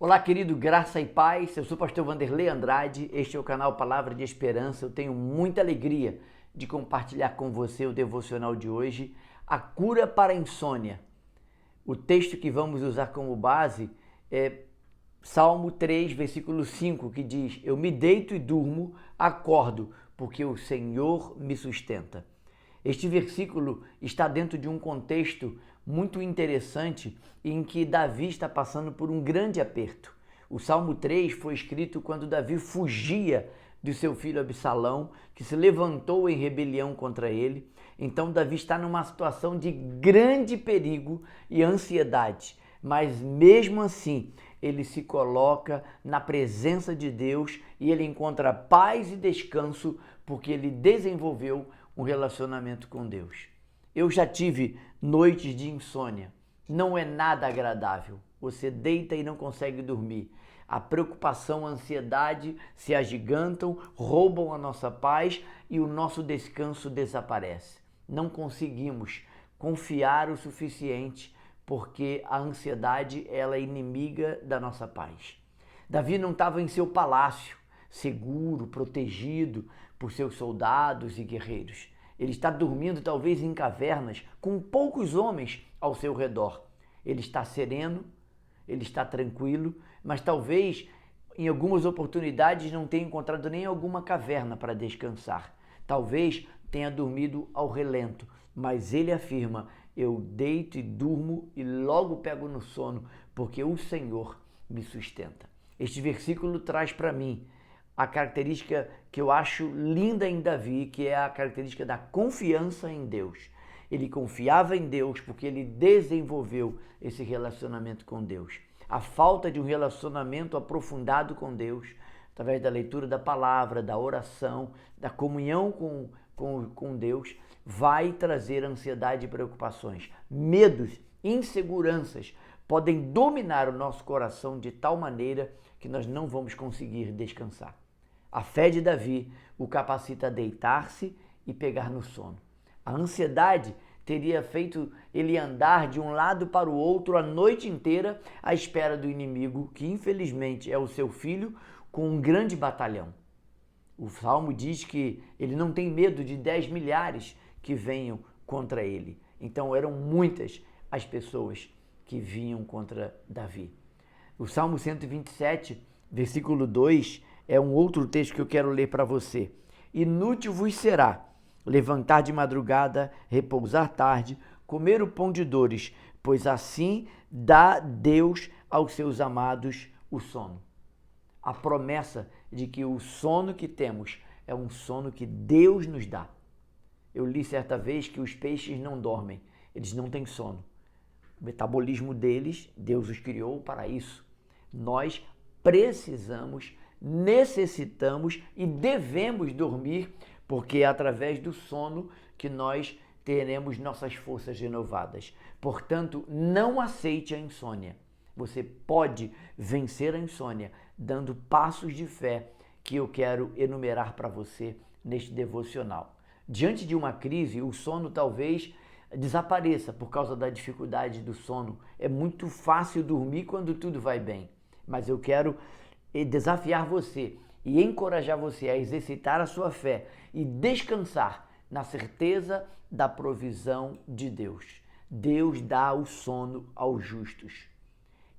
Olá, querido, graça e paz. Eu sou o pastor Vanderlei Andrade. Este é o canal Palavra de Esperança. Eu tenho muita alegria de compartilhar com você o devocional de hoje, A Cura para a Insônia. O texto que vamos usar como base é Salmo 3, versículo 5, que diz: Eu me deito e durmo, acordo, porque o Senhor me sustenta. Este versículo está dentro de um contexto muito interessante em que Davi está passando por um grande aperto. O Salmo 3 foi escrito quando Davi fugia de seu filho Absalão, que se levantou em rebelião contra ele. Então Davi está numa situação de grande perigo e ansiedade, mas mesmo assim ele se coloca na presença de Deus e ele encontra paz e descanso porque ele desenvolveu um relacionamento com Deus. Eu já tive noites de insônia. Não é nada agradável. Você deita e não consegue dormir. A preocupação, a ansiedade se agigantam, roubam a nossa paz e o nosso descanso desaparece. Não conseguimos confiar o suficiente porque a ansiedade ela é inimiga da nossa paz. Davi não estava em seu palácio, seguro, protegido por seus soldados e guerreiros. Ele está dormindo talvez em cavernas com poucos homens ao seu redor. Ele está sereno, ele está tranquilo, mas talvez em algumas oportunidades não tenha encontrado nem alguma caverna para descansar. Talvez tenha dormido ao relento, mas ele afirma: eu deito e durmo e logo pego no sono, porque o Senhor me sustenta. Este versículo traz para mim a característica que eu acho linda em Davi, que é a característica da confiança em Deus. Ele confiava em Deus porque ele desenvolveu esse relacionamento com Deus. A falta de um relacionamento aprofundado com Deus, através da leitura da palavra, da oração, da comunhão com Deus, vai trazer ansiedade e preocupações. Medos, inseguranças podem dominar o nosso coração de tal maneira que nós não vamos conseguir descansar. A fé de Davi o capacita a deitar-se e pegar no sono. A ansiedade teria feito ele andar de um lado para o outro a noite inteira à espera do inimigo, que infelizmente é o seu filho, com um grande batalhão. O Salmo diz que ele não tem medo de 10 milhares que venham contra ele. Então eram muitas as pessoas que vinham contra Davi. O Salmo 127, versículo 2, é um outro texto que eu quero ler para você. Inútil vos será levantar de madrugada, repousar tarde, comer o pão de dores, pois assim dá Deus aos seus amados o sono. A promessa de que o sono que temos é um sono que Deus nos dá. Eu li certa vez que os peixes não dormem, eles não têm sono. O metabolismo deles, Deus os criou para isso. Nós precisamos, necessitamos e devemos dormir, porque é através do sono que nós teremos nossas forças renovadas. Portanto, não aceite a insônia. Você pode vencer a insônia dando passos de fé que eu quero enumerar para você neste devocional. Diante de uma crise, o sono talvez desapareça por causa da dificuldade do sono. É muito fácil dormir quando tudo vai bem, mas eu quero desafiar você e encorajar você a exercitar a sua fé e descansar na certeza da provisão de Deus. Deus dá o sono aos justos.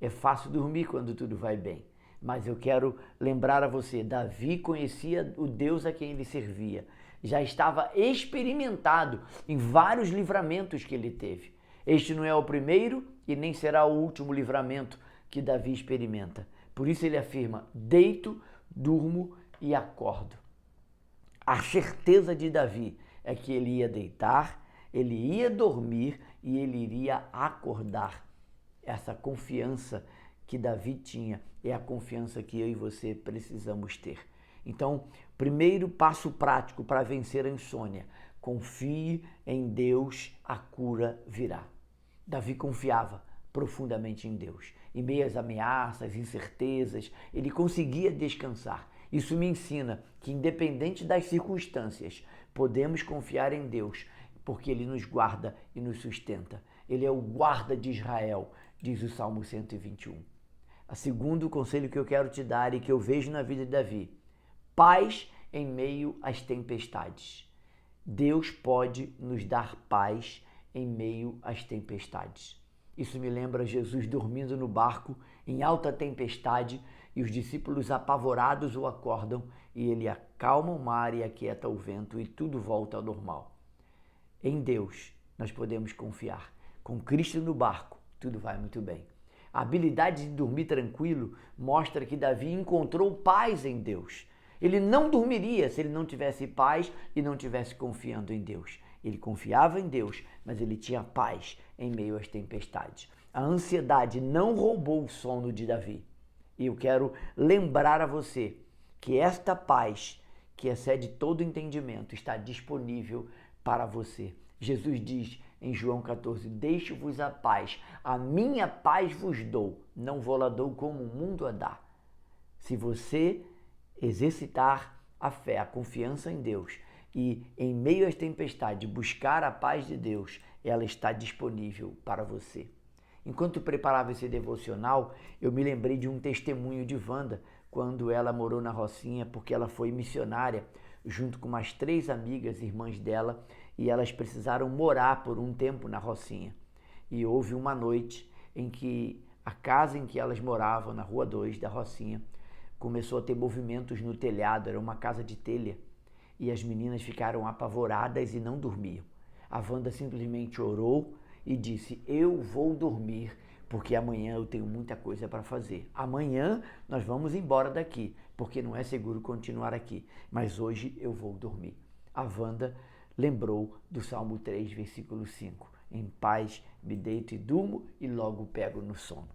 É fácil dormir quando tudo vai bem, mas eu quero lembrar a você, Davi conhecia o Deus a quem ele servia. Já estava experimentado em vários livramentos que ele teve. Este não é o primeiro e nem será o último livramento que Davi experimenta. Por isso ele afirma: deito, durmo e acordo. A certeza de Davi é que ele ia deitar, ele ia dormir e ele iria acordar. Essa confiança que Davi tinha é a confiança que eu e você precisamos ter. Então, primeiro passo prático para vencer a insônia: confie em Deus, a cura virá. Davi confiava profundamente em Deus. Em meio às ameaças, incertezas, ele conseguia descansar. Isso me ensina que, independente das circunstâncias, podemos confiar em Deus, porque Ele nos guarda e nos sustenta. Ele é o guarda de Israel, diz o Salmo 121. O segundo conselho que eu quero te dar e que eu vejo na vida de Davi: paz em meio às tempestades. Deus pode nos dar paz em meio às tempestades. Isso me lembra Jesus dormindo no barco em alta tempestade e os discípulos apavorados o acordam e ele acalma o mar e aquieta o vento e tudo volta ao normal. Em Deus nós podemos confiar. Com Cristo no barco, tudo vai muito bem. A habilidade de dormir tranquilo mostra que Davi encontrou paz em Deus. Ele não dormiria se ele não tivesse paz e não tivesse confiando em Deus. Ele confiava em Deus, mas ele tinha paz em meio às tempestades. A ansiedade não roubou o sono de Davi. E eu quero lembrar a você que esta paz, que excede todo entendimento, está disponível para você. Jesus diz em João 14, deixo-vos a paz, a minha paz vos dou, não vou lá dou como o mundo a dá. Se você exercitar a fé, a confiança em Deus e em meio às tempestades buscar a paz de Deus, ela está disponível para você. Enquanto preparava esse devocional, eu me lembrei de um testemunho de Wanda, quando ela morou na Rocinha, porque ela foi missionária, junto com umas 3 amigas, irmãs dela, e elas precisaram morar por um tempo na Rocinha. E houve uma noite em que a casa em que elas moravam, na Rua 2 da Rocinha, começou a ter movimentos no telhado, era uma casa de telha, e as meninas ficaram apavoradas e não dormiam. A Wanda simplesmente orou e disse, eu vou dormir, porque amanhã eu tenho muita coisa para fazer. Amanhã nós vamos embora daqui, porque não é seguro continuar aqui, mas hoje eu vou dormir. A Wanda lembrou do Salmo 3, versículo 5. Em paz me deito e durmo e logo pego no sono.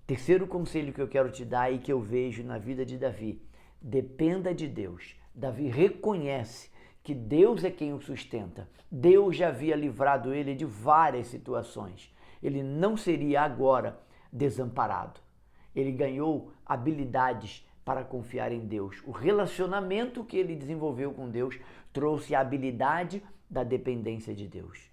Terceiro conselho que eu quero te dar e que eu vejo na vida de Davi: dependa de Deus. Davi reconhece que Deus é quem o sustenta. Deus já havia livrado ele de várias situações. Ele não seria agora desamparado. Ele ganhou habilidades para confiar em Deus. O relacionamento que ele desenvolveu com Deus trouxe a habilidade da dependência de Deus.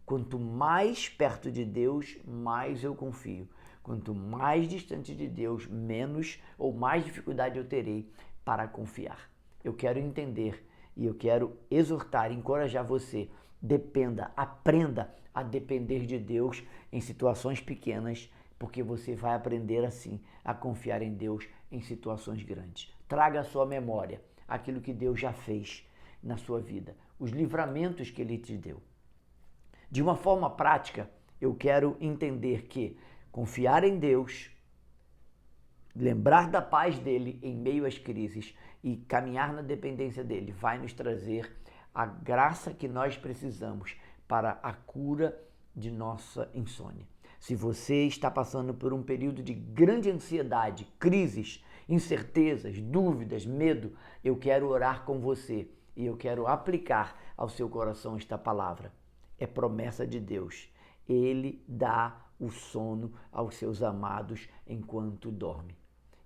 Quanto mais perto de Deus, mais eu confio. Quanto mais distante de Deus, menos ou mais dificuldade eu terei para confiar. Eu quero entender e eu quero exortar, encorajar você. Dependa, aprenda a depender de Deus em situações pequenas, porque você vai aprender assim a confiar em Deus em situações grandes. Traga à sua memória aquilo que Deus já fez na sua vida, os livramentos que Ele te deu. De uma forma prática, eu quero entender que confiar em Deus, lembrar da paz dele em meio às crises e caminhar na dependência dele vai nos trazer a graça que nós precisamos para a cura de nossa insônia. Se você está passando por um período de grande ansiedade, crises, incertezas, dúvidas, medo, eu quero orar com você e eu quero aplicar ao seu coração esta palavra. É promessa de Deus. Ele dá o sono aos seus amados enquanto dorme.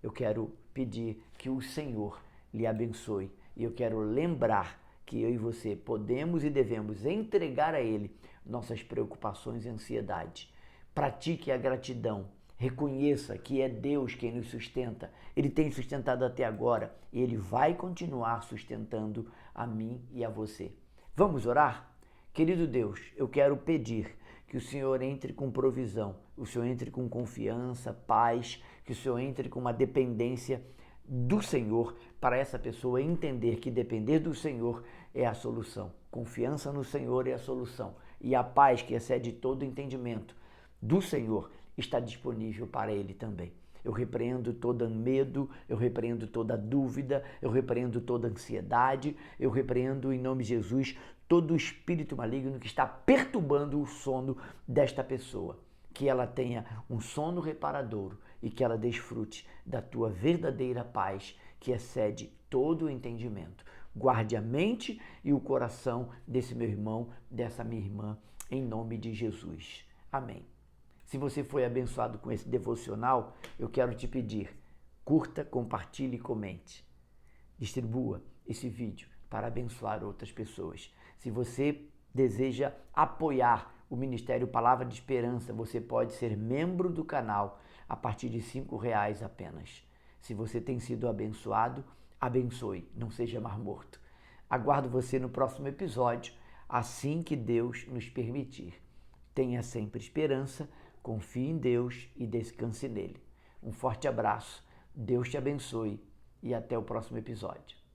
Eu quero pedir que o Senhor lhe abençoe e eu quero lembrar que eu e você podemos e devemos entregar a Ele nossas preocupações e ansiedades. Pratique a gratidão, reconheça que é Deus quem nos sustenta. Ele tem sustentado até agora e Ele vai continuar sustentando a mim e a você. Vamos orar? Querido Deus, eu quero pedir que o Senhor entre com provisão, o Senhor entre com confiança, paz, que o Senhor entre com uma dependência do Senhor para essa pessoa entender que depender do Senhor é a solução. Confiança no Senhor é a solução. E a paz que excede todo entendimento do Senhor está disponível para ele também. Eu repreendo todo medo, eu repreendo toda dúvida, eu repreendo toda ansiedade, eu repreendo em nome de Jesus todo o espírito maligno que está perturbando o sono desta pessoa. Que ela tenha um sono reparador e que ela desfrute da tua verdadeira paz que excede todo o entendimento. Guarde a mente e o coração desse meu irmão, dessa minha irmã, em nome de Jesus. Amém. Se você foi abençoado com esse devocional, eu quero te pedir, curta, compartilhe e comente. Distribua esse vídeo para abençoar outras pessoas. Se você deseja apoiar o Ministério Palavra de Esperança, você pode ser membro do canal a partir de R$ 5 apenas. Se você tem sido abençoado, abençoe, não seja mais morto. Aguardo você no próximo episódio, assim que Deus nos permitir. Tenha sempre esperança, confie em Deus e descanse nele. Um forte abraço, Deus te abençoe e até o próximo episódio.